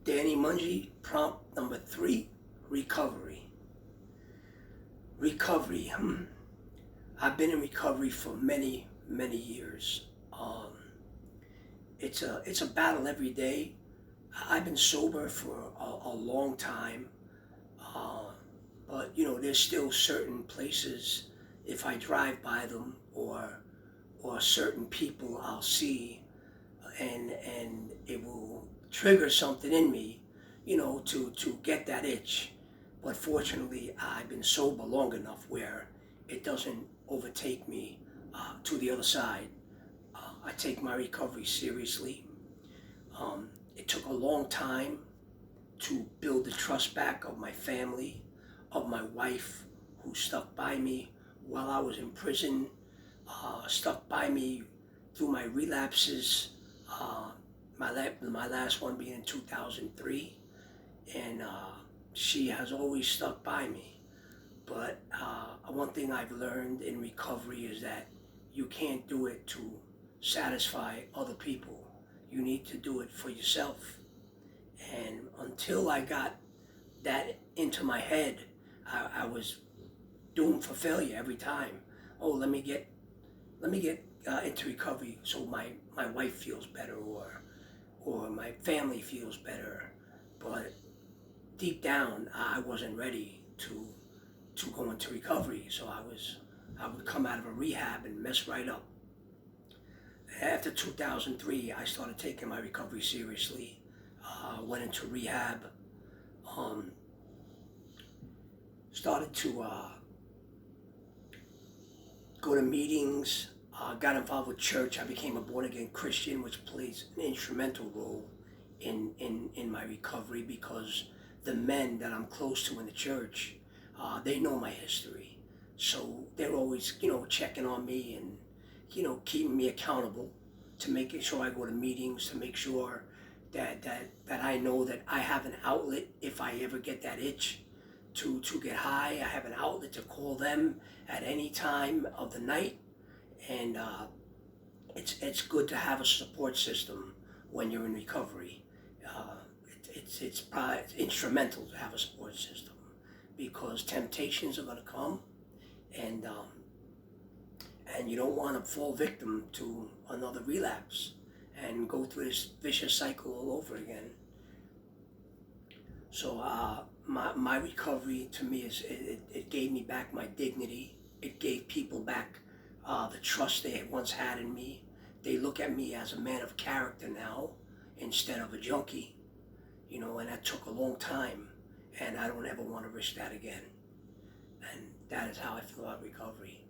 Danny Mungy, prompt number 3, recovery. Recovery. I've been in recovery for many, many years. It's a battle every day. I've been sober for a long time, uh, but there's still certain places, if I drive by them, or certain people I'll see, and it will trigger something in me, to get that itch. But fortunately, I've been sober long enough where it doesn't overtake me to the other side. I take my recovery seriously. It took a long time to build the trust back of my family, of my wife, who stuck by me while I was in prison, stuck by me through my relapses. Uh, my last one being in 2003, and she has always stuck by me. But one thing I've learned in recovery is that you can't do it to satisfy other people. You need to do it for yourself. And until I got that into my head, I was doomed for failure every time. Oh, let me get into recovery so my wife feels better, or my family feels better. But deep down, I wasn't ready to go into recovery. So I would come out of a rehab and mess right up. After 2003, I started taking my recovery seriously. Went into rehab. Um, Started to go to meetings. Got involved with church. I became a born again Christian, which plays an instrumental role in my recovery, because the men that I'm close to in the church, they know my history. So they're always, checking on me and, keeping me accountable, to making sure I go to meetings, to make sure that I know that I have an outlet if I ever get that itch to get high. I have an outlet to call them at any time of the night. And it's good to have a support system when you're in recovery. It's instrumental to have a support system, because temptations are going to come, and you don't want to fall victim to another relapse and go through this vicious cycle all over again. So my recovery, to me, it gave me back my dignity. It gave people back the trust they had once had in me. They look at me as a man of character now, instead of a junkie, and that took a long time, and I don't ever want to risk that again. And that is how I feel about recovery.